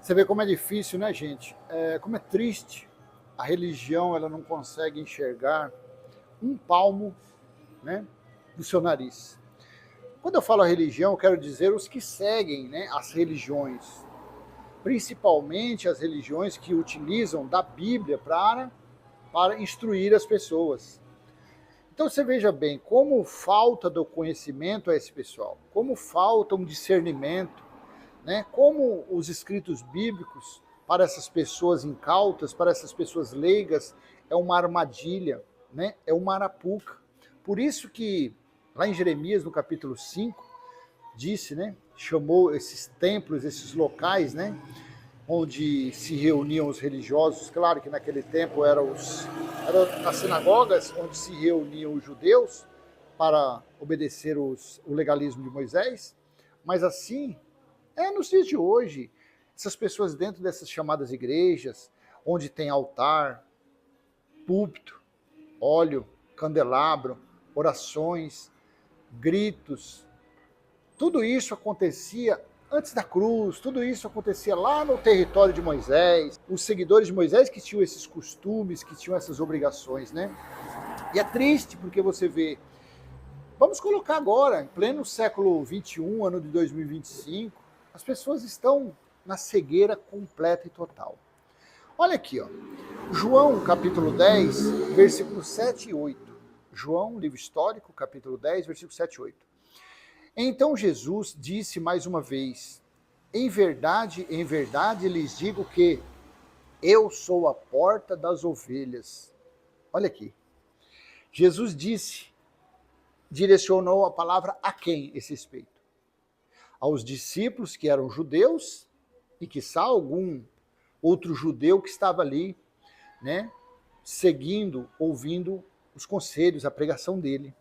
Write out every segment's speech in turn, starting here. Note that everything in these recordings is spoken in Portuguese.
Você vê como é difícil, né, gente? Como é triste. A religião, ela não consegue enxergar um palmo, né, do seu nariz. Quando eu falo a religião, eu quero dizer os que seguem, né, as religiões. Principalmente as religiões que utilizam da Bíblia para instruir as pessoas. Então você veja bem como falta do conhecimento a esse pessoal, como falta um discernimento, né? Como os escritos bíblicos para essas pessoas incautas, para essas pessoas leigas, é uma armadilha, né? É uma arapuca. Por isso que lá em Jeremias, no capítulo 5, disse, né? Chamou esses templos, esses locais, né? Onde se reuniam os religiosos, claro que naquele tempo eram as sinagogas onde se reuniam os judeus para obedecer o legalismo de Moisés, mas assim, nos dias de hoje, essas pessoas dentro dessas chamadas igrejas, onde tem altar, púlpito, óleo, candelabro, orações, gritos, tudo isso acontecia antes da cruz, tudo isso acontecia lá no território de Moisés, os seguidores de Moisés que tinham esses costumes, que tinham essas obrigações, né? E é triste porque você vê, vamos colocar agora, em pleno século XXI, ano de 2025, as pessoas estão na cegueira completa e total. Olha aqui, ó. João, capítulo 10, versículos 7 e 8. João, livro histórico, capítulo 10, versículos 7 e 8. Então Jesus disse mais uma vez, em verdade, lhes digo que eu sou a porta das ovelhas. Olha aqui. Jesus disse, direcionou a palavra a quem esse respeito? Aos discípulos que eram judeus e quiçá algum outro judeu que estava ali, né, seguindo, ouvindo os conselhos, a pregação dele.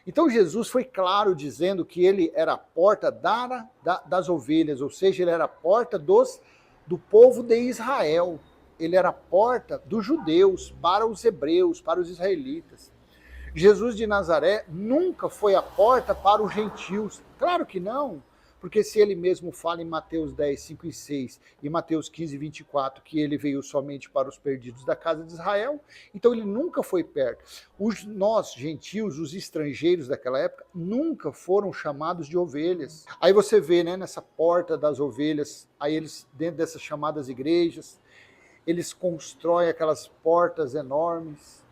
Então Jesus foi claro dizendo que ele era a porta das ovelhas, ou seja, ele era a porta do povo de Israel. Ele era a porta dos judeus para os hebreus, para os israelitas. Jesus de Nazaré nunca foi a porta para os gentios. Claro que não, porque se ele mesmo fala em Mateus 10, 5 e 6 e Mateus 15, 24, que ele veio somente para os perdidos da casa de Israel, então ele nunca foi perto. Nós, gentios, os estrangeiros daquela época, nunca foram chamados de ovelhas. Aí você vê, né, nessa porta das ovelhas, aí eles, dentro dessas chamadas igrejas, eles constroem aquelas portas enormes,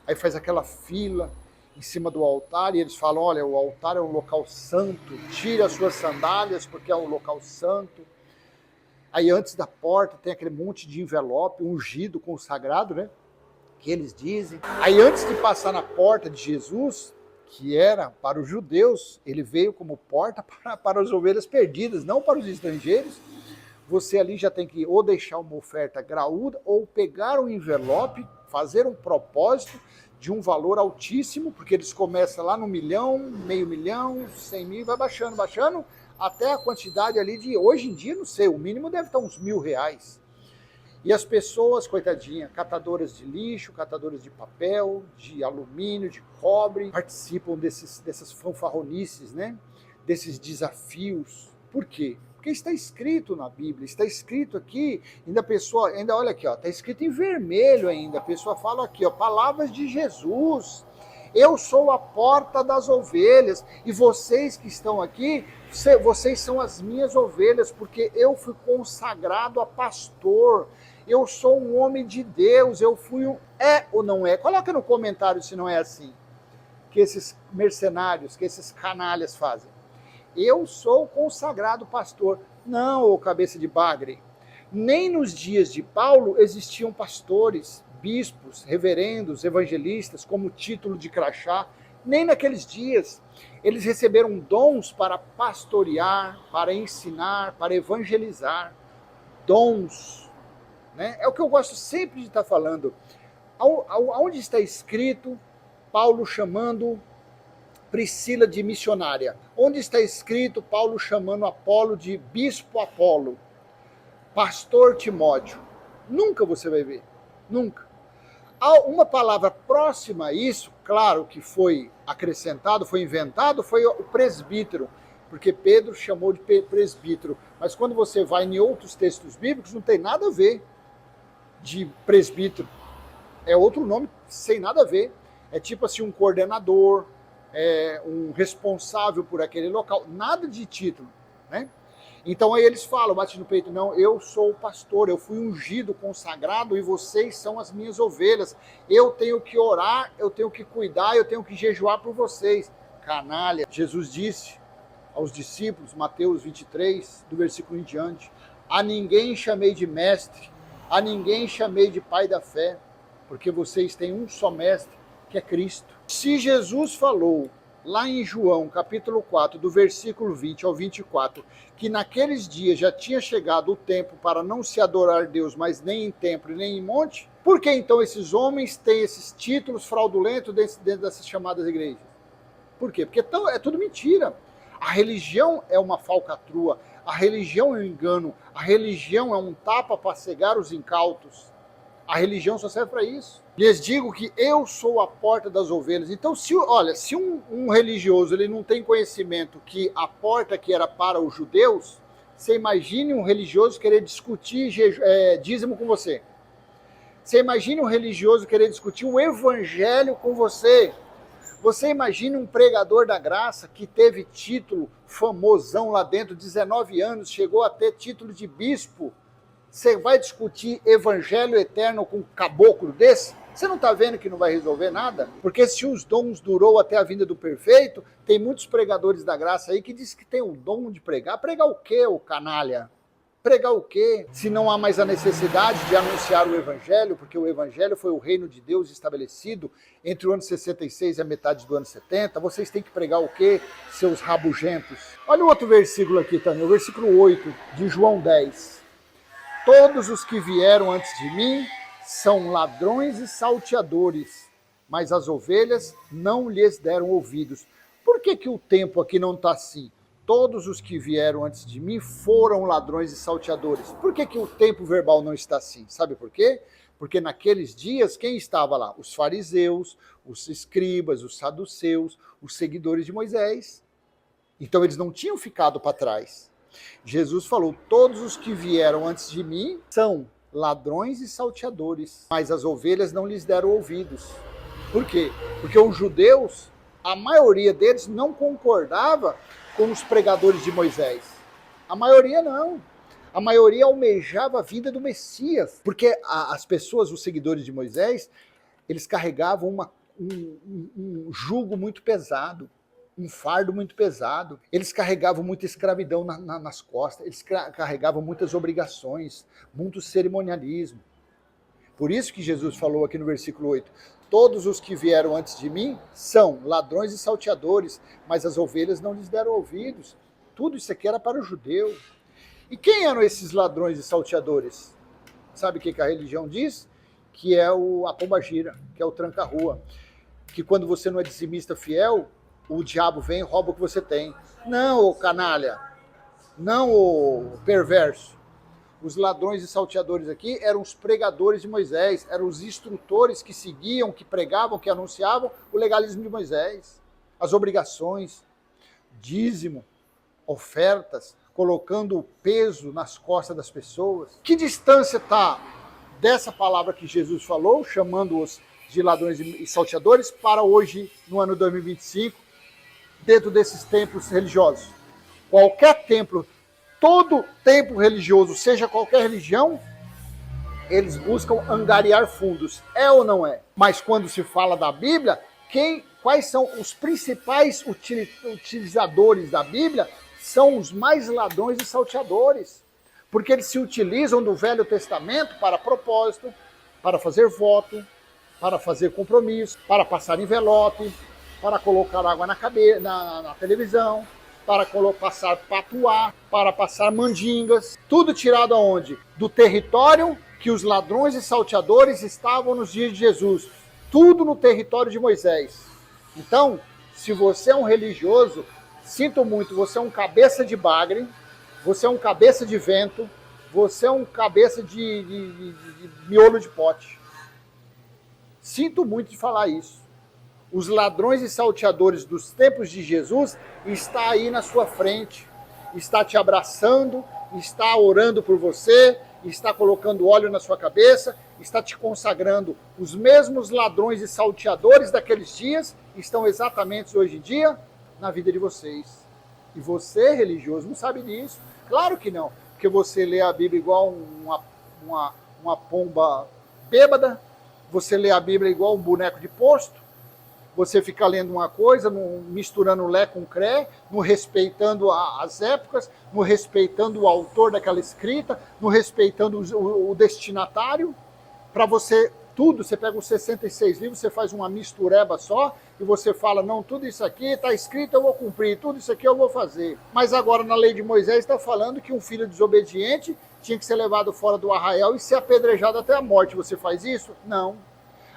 aí faz aquela fila em cima do altar, e eles falam, olha, o altar é um local santo, tire as suas sandálias, porque é um local santo. Aí antes da porta tem aquele monte de envelope, ungido, consagrado, né, que eles dizem. Aí antes de passar na porta de Jesus, que era para os judeus, ele veio como porta para as ovelhas perdidas, não para os estrangeiros. Você ali já tem que ou deixar uma oferta graúda, ou pegar um envelope, fazer um propósito de um valor altíssimo, porque eles começam lá no 1 milhão, meio milhão, 100 mil, vai baixando, até a quantidade ali de, hoje em dia, não sei, o mínimo deve estar uns R$1.000. E as pessoas, coitadinha, catadoras de lixo, catadoras de papel, de alumínio, de cobre, participam dessas fanfarronices, né? Desses desafios. Por quê? Porque está escrito na Bíblia, está escrito aqui, ainda a pessoa, ainda olha aqui, ó, está escrito em vermelho ainda, a pessoa fala aqui, ó, palavras de Jesus. Eu sou a porta das ovelhas, e vocês que estão aqui, vocês são as minhas ovelhas, porque eu fui consagrado a pastor, eu sou um homem de Deus, eu fui um... É ou não é? Coloca no comentário se não é assim, que esses mercenários, que esses canalhas fazem. Eu sou consagrado pastor. Não, ô cabeça de bagre. Nem nos dias de Paulo existiam pastores, bispos, reverendos, evangelistas, como título de crachá. Nem naqueles dias. Eles receberam dons para pastorear, para ensinar, para evangelizar. Dons. Né? É o que eu gosto sempre de estar falando. Aonde está escrito Paulo chamando Priscila de missionária? Onde está escrito Paulo chamando Apolo de bispo Apolo? Pastor Timóteo? Nunca você vai ver. Nunca. Há uma palavra próxima a isso, claro que foi acrescentado, foi inventado, foi o presbítero. porque Pedro chamou de presbítero. Mas quando você vai em outros textos bíblicos, não tem nada a ver de presbítero. É outro nome sem nada a ver. É tipo assim, um coordenador, um responsável por aquele local. Nada de título, né? Então aí eles falam, bate no peito, não, eu sou o pastor, eu fui ungido, consagrado e vocês são as minhas ovelhas. Eu tenho que orar, eu tenho que cuidar, eu tenho que jejuar por vocês. Canalha. Jesus disse aos discípulos, Mateus 23, do versículo em diante, a ninguém chamei de mestre, a ninguém chamei de pai da fé, porque vocês têm um só mestre, que é Cristo. Se Jesus falou lá em João, capítulo 4, do versículo 20 ao 24, que naqueles dias já tinha chegado o tempo para não se adorar Deus, mas nem em templo nem em monte, por que então esses homens têm esses títulos fraudulentos dentro dessas chamadas igrejas? Por quê? Porque é tudo mentira. A religião é uma falcatrua, a religião é um engano, a religião é um tapa para cegar os incautos. A religião só serve para isso. Lhes digo que eu sou a porta das ovelhas. Então, se um religioso ele não tem conhecimento que a porta que era para os judeus, você imagine um religioso querer discutir dízimo com você. Você imagine um religioso querer discutir o evangelho com você. Você imagine um pregador da graça que teve título famosão lá dentro, 19 anos, chegou a ter título de bispo. Você vai discutir evangelho eterno com um caboclo desse? Você não está vendo que não vai resolver nada? Porque se os dons durou até a vinda do perfeito, tem muitos pregadores da graça aí que diz que tem o dom de pregar. Pregar o quê, ô canalha? Pregar o quê? Se não há mais a necessidade de anunciar o evangelho, porque o evangelho foi o reino de Deus estabelecido entre o ano 66 e a metade do ano 70, vocês têm que pregar o quê, seus rabugentos? Olha o outro versículo aqui também, o versículo 8 de João 10. Todos os que vieram antes de mim são ladrões e salteadores, mas as ovelhas não lhes deram ouvidos. Por que o tempo aqui não está assim? Todos os que vieram antes de mim foram ladrões e salteadores. Por que o tempo verbal não está assim? Sabe por quê? Porque naqueles dias, quem estava lá? Os fariseus, os escribas, os saduceus, os seguidores de Moisés. Então eles não tinham ficado para trás. Jesus falou, todos os que vieram antes de mim são ladrões e salteadores, mas as ovelhas não lhes deram ouvidos. Por quê? Porque os judeus, a maioria deles não concordava com os pregadores de Moisés. A maioria não. A maioria almejava a vinda do Messias, porque as pessoas, os seguidores de Moisés, eles carregavam um jugo muito pesado, um fardo muito pesado. Eles carregavam muita escravidão nas costas, eles carregavam muitas obrigações, muito cerimonialismo. Por isso que Jesus falou aqui no versículo 8, todos os que vieram antes de mim são ladrões e salteadores, mas as ovelhas não lhes deram ouvidos. Tudo isso aqui era para o judeu. E quem eram esses ladrões e salteadores? Sabe o que a religião diz? Que é a pombagira, que é o tranca-rua. Que quando você não é dizimista fiel, o diabo vem e rouba o que você tem. Não, ô canalha. Não, ô perverso. Os ladrões e salteadores aqui eram os pregadores de Moisés, eram os instrutores que seguiam, que pregavam, que anunciavam o legalismo de Moisés, as obrigações, dízimo, ofertas, colocando o peso nas costas das pessoas. Que distância está dessa palavra que Jesus falou, chamando-os de ladrões e salteadores, para hoje, no ano 2025, dentro desses templos religiosos? Qualquer templo, todo templo religioso, seja qualquer religião, eles buscam angariar fundos. É ou não é? Mas quando se fala da Bíblia, quais são os principais utilizadores da Bíblia? São os mais ladrões e salteadores. Porque eles se utilizam do Velho Testamento para propósito, para fazer voto, para fazer compromisso, para passar envelope, para colocar água na televisão, para passar patuá, para passar mandingas. Tudo tirado aonde? Do território que os ladrões e salteadores estavam nos dias de Jesus. Tudo no território de Moisés. Então, se você é um religioso, sinto muito, você é um cabeça de bagre, você é um cabeça de vento, você é um cabeça de miolo de pote. Sinto muito de falar isso. Os ladrões e salteadores dos tempos de Jesus está aí na sua frente, está te abraçando, está orando por você, está colocando óleo na sua cabeça, está te consagrando. Os mesmos ladrões e salteadores daqueles dias estão exatamente hoje em dia na vida de vocês. E você, religioso, não sabe disso. Claro que não, porque você lê a Bíblia igual uma pomba bêbada, você lê a Bíblia igual um boneco de posto, você fica lendo uma coisa, misturando lé com cré, não respeitando as épocas, não respeitando o autor daquela escrita, não respeitando o destinatário. Para você, tudo, você pega os 66 livros, você faz uma mistureba só, e você fala, não, tudo isso aqui está escrito, eu vou cumprir, tudo isso aqui eu vou fazer. Mas agora na lei de Moisés está falando que um filho desobediente tinha que ser levado fora do arraial e ser apedrejado até a morte. Você faz isso? Não.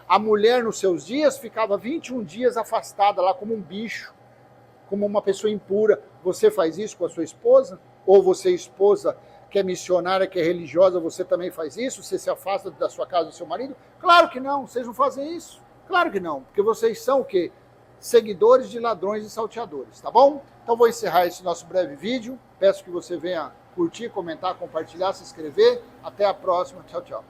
A mulher, nos seus dias, ficava 21 dias afastada lá como um bicho, como uma pessoa impura. Você faz isso com a sua esposa? Ou você, esposa, que é missionária, que é religiosa, você também faz isso? Você se afasta da sua casa do seu marido? Claro que não, vocês não fazem isso. Claro que não, porque vocês são o quê? Seguidores de ladrões e salteadores, tá bom? Então vou encerrar esse nosso breve vídeo. Peço que você venha curtir, comentar, compartilhar, se inscrever. Até a próxima. Tchau, tchau.